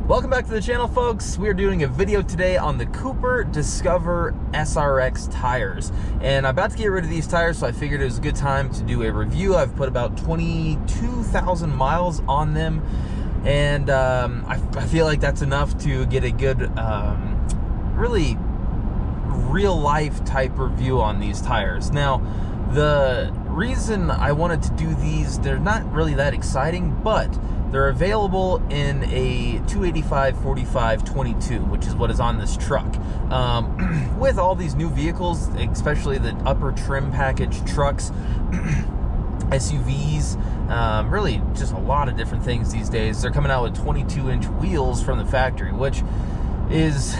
Welcome back to the channel, folks. We are doing a video today on the Cooper Discover SRX tires. And I'm about to get rid of these tires, so I figured it was a good time to do a review. I've put about 22,000 miles on them, and I feel like that's enough to get a good, really real-life type review on these tires. Now, the reason I wanted to do these, they're not really that exciting, but they're available in a 285/45/22, which is what is on this truck. With all these new vehicles, especially the upper trim package trucks, SUVs, really just a lot of different things these days, they're coming out with 22-inch wheels from the factory, which is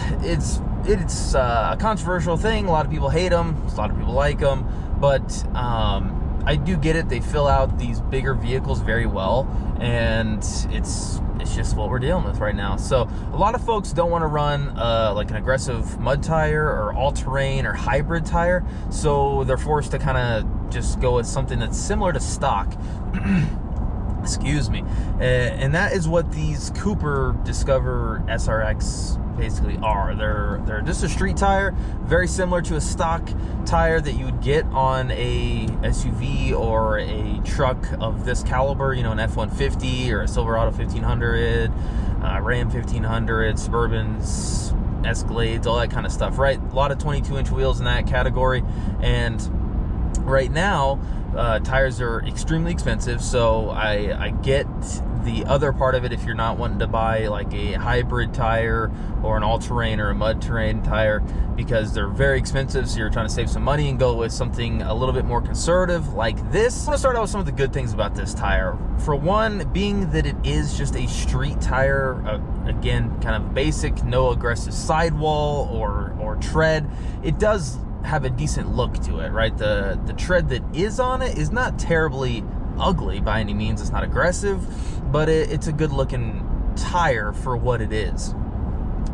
it's a controversial thing. A lot of people hate them, a lot of people like them, but I do get it. They fill out these bigger vehicles very well, and it's just what we're dealing with right now. So a lot of folks don't want to run like an aggressive mud tire or all-terrain or hybrid tire, so they're forced to kind of just go with something that's similar to stock. Excuse me. And that is what these Cooper Discover SRX basically are. They're just a street tire, very similar to a stock tire that you would get on a SUV or a truck of this caliber, you know, an F-150 or a Silverado 1500, Ram 1500, Suburbans, Escalades, all that kind of stuff, right? A lot of 22-inch wheels in that category. And right now, tires are extremely expensive, so I get the other part of it if you're not wanting to buy like a hybrid tire or an all-terrain or a mud terrain tire, because they're very expensive, so you're trying to save some money and go with something a little bit more conservative like this. I want to start out with some of the good things about this tire. For one, being that it is just a street tire, again, kind of basic, no aggressive sidewall or tread, it does have a decent look to it, right? The tread that is on it is not terribly ugly by any means. It's not aggressive, but it's a good looking tire for what it is.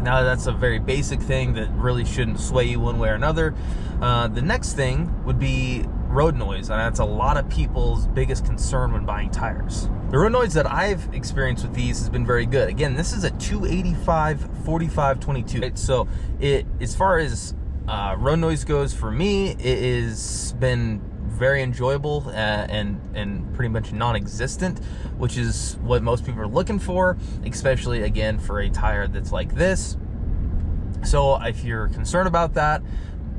Now, that's a very basic thing that really shouldn't sway you one way or another. The next thing would be road noise, and that's a lot of people's biggest concern when buying tires. The road noise that I've experienced with these has been very good. Again, this is a 285/45/22, right? So as far as road noise goes, for me, it has been very enjoyable and pretty much non-existent, which is what most people are looking for, especially again for a tire that's like this. So if you're concerned about that,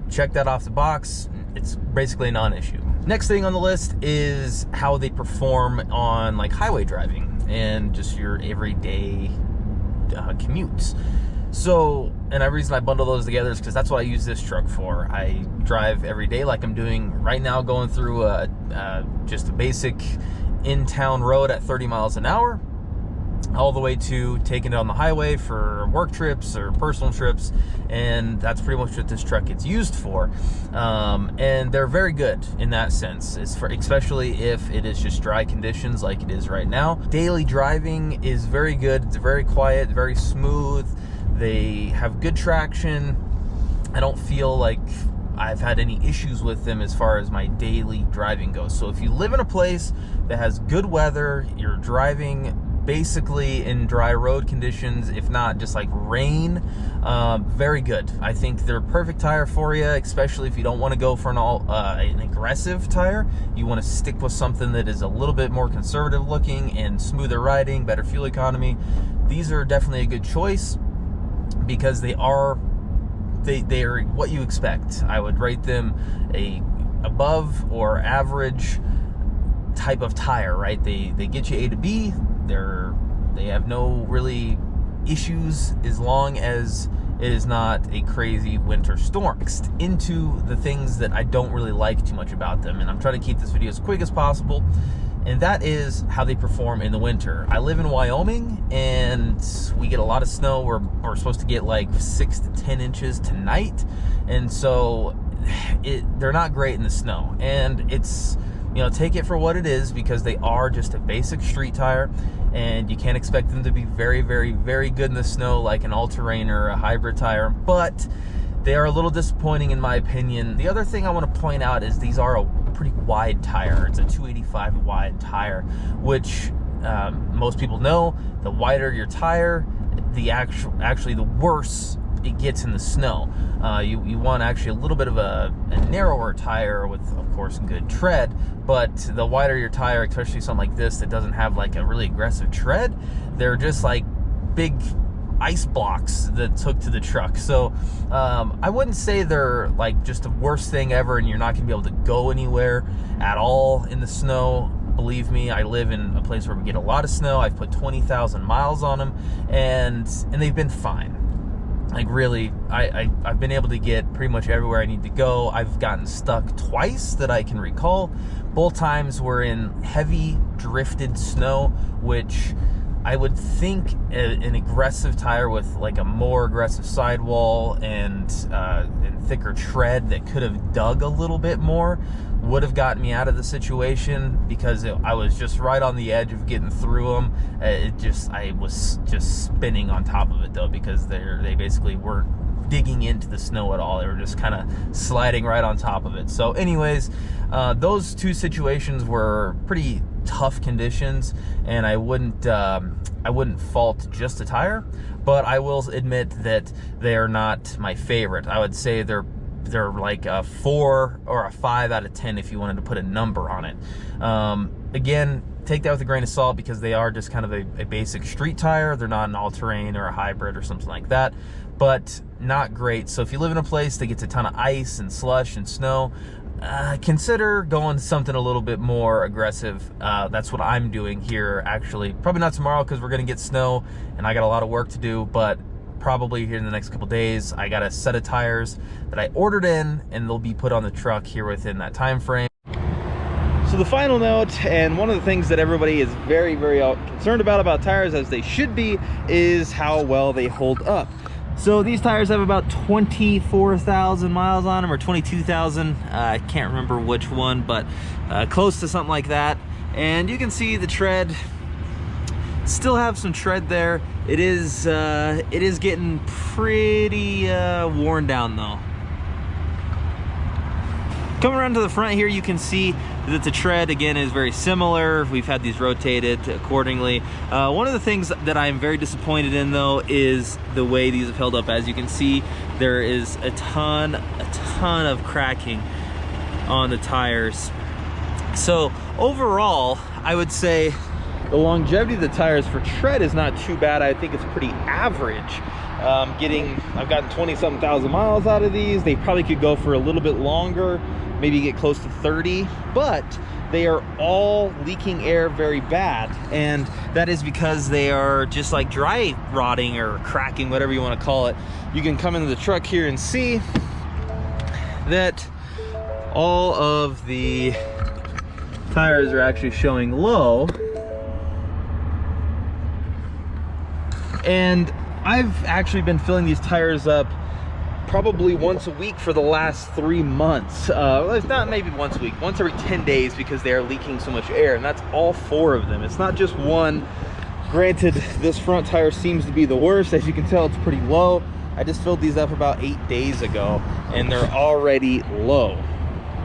check that off the box. It's basically a non-issue. Next thing on the list is how they perform on like highway driving and just your everyday commutes. So, and the reason I bundle those together is because that's what I use this truck for. I drive every day like I'm doing right now, going through just a basic in-town road at 30 miles an hour, all the way to taking it on the highway for work trips or personal trips, and that's pretty much what this truck gets used for. And they're very good in that sense, especially if it is just dry conditions like it is right now. Daily driving is very good. It's very quiet, very smooth. They have good traction. I don't feel like I've had any issues with them as far as my daily driving goes. So if you live in a place that has good weather, you're driving basically in dry road conditions, if not just like rain, very good. I think they're a perfect tire for you, especially if you don't want to go for an aggressive tire. You want to stick with something that is a little bit more conservative looking and smoother riding, better fuel economy. These are definitely a good choice, because they are what you expect. I would rate them a above or average type of tire, right? They get you A to B. They have no really issues as long as it is not a crazy winter storm. Next, into the things that I don't really like too much about them, and I'm trying to keep this video as quick as possible, and that is how they perform in the winter. I live in Wyoming, and we get a lot of snow. We're supposed to get like 6 to 10 inches tonight, and so they're not great in the snow. And it's, you know, take it for what it is, because they are just a basic street tire, and you can't expect them to be very, very, very good in the snow like an all-terrain or a hybrid tire, but they are a little disappointing in my opinion. The other thing I want to point out is these are a pretty wide tire. It's a 285 wide tire, which most people know, the wider your tire, actually the worse it gets in the snow. You want actually a little bit of a narrower tire with, of course, good tread, but the wider your tire, especially something like this that doesn't have like a really aggressive tread, they're just like big ice blocks that's hooked to the truck. So I wouldn't say they're like just the worst thing ever and you're not gonna be able to go anywhere at all in the snow. Believe me, I live in a place where we get a lot of snow. I've put 20,000 miles on them, and they've been fine. Like really, I've been able to get pretty much everywhere I need to go. I've gotten stuck twice that I can recall. Both times were in heavy drifted snow, which I would think an aggressive tire with like a more aggressive sidewall and thicker tread that could have dug a little bit more would have gotten me out of the situation, because I was just right on the edge of getting through them. I was just spinning on top of it though, because they basically weren't digging into the snow at all. They were just kind of sliding right on top of it. So anyways, those two situations were pretty tough conditions, and I wouldn't fault just the tire, but I will admit that they are not my favorite. I would say they're like a 4 or a 5 out of 10 if you wanted to put a number on it. Again, take that with a grain of salt, because they are just kind of a basic street tire. They're not an all-terrain or a hybrid or something like that, but not great. So if you live in a place that gets a ton of ice and slush and snow, consider going something a little bit more aggressive. That's what I'm doing here, actually. Probably not tomorrow, because we're gonna get snow and I got a lot of work to do, but probably here in the next couple days, I got a set of tires that I ordered in, and they'll be put on the truck here within that time frame. So the final note, and one of the things that everybody is very, very concerned about tires, as they should be, is how well they hold up. So these tires have about 24,000 miles on them, or 22,000. I can't remember which one, but close to something like that. And you can see the tread still have some tread there. It is getting pretty worn down though. Coming around to the front here, you can see that the tread again is very similar. We've had these rotated accordingly. One of the things that I'm very disappointed in though is the way these have held up. As you can see, there is a ton of cracking on the tires. So overall, I would say the longevity of the tires for tread is not too bad. I think it's pretty average. I've gotten 20-something thousand miles out of these. They probably could go for a little bit longer, maybe get close to 30, but they are all leaking air very bad. And that is because they are just like dry rotting or cracking, whatever you want to call it. You can come into the truck here and see that all of the tires are actually showing low. And I've actually been filling these tires up probably once a week for the last 3 months. It's not maybe once a week, once every 10 days, because they are leaking so much air, and that's all 4 of them. It's not just one. Granted, this front tire seems to be the worst. As you can tell, it's pretty low. I just filled these up about 8 days ago, and they're already low.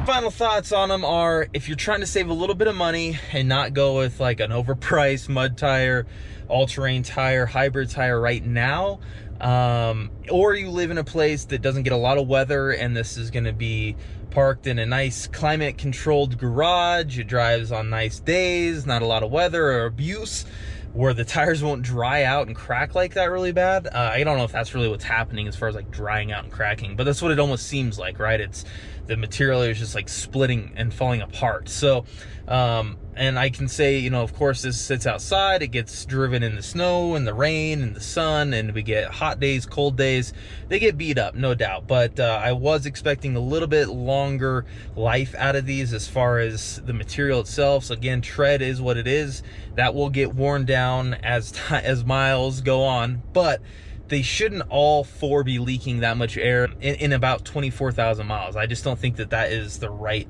Final thoughts on them are, if you're trying to save a little bit of money and not go with like an overpriced mud tire, all-terrain tire, hybrid tire right now, or you live in a place that doesn't get a lot of weather and this is going to be parked in a nice climate controlled garage, it drives on nice days, not a lot of weather or abuse, where the tires won't dry out and crack like that really bad. I don't know if that's really what's happening as far as like drying out and cracking, but that's what it almost seems like, right? It's the material is just like splitting and falling apart. So and I can say, you know, of course this sits outside, it gets driven in the snow and the rain and the sun, and we get hot days, cold days, they get beat up, no doubt. But I was expecting a little bit longer life out of these as far as the material itself. So again, tread is what it is. That will get worn down as miles go on, but they shouldn't all 4 be leaking that much air in about 24,000 miles. I just don't think that that is the right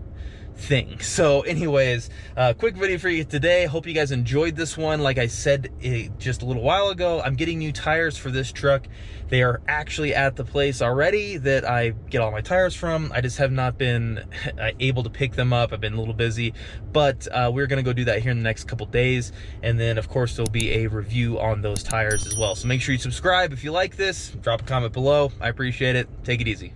thing. So anyways, quick video for you today. Hope you guys enjoyed this one. Like I said just a little while ago, I'm getting new tires for this truck. They are actually at the place already that I get all my tires from. I just have not been able to pick them up. I've been a little busy, but we're gonna go do that here in the next couple days. And then of course there'll be a review on those tires as well. So make sure you subscribe if you like this, drop a comment below. I appreciate it. Take it easy.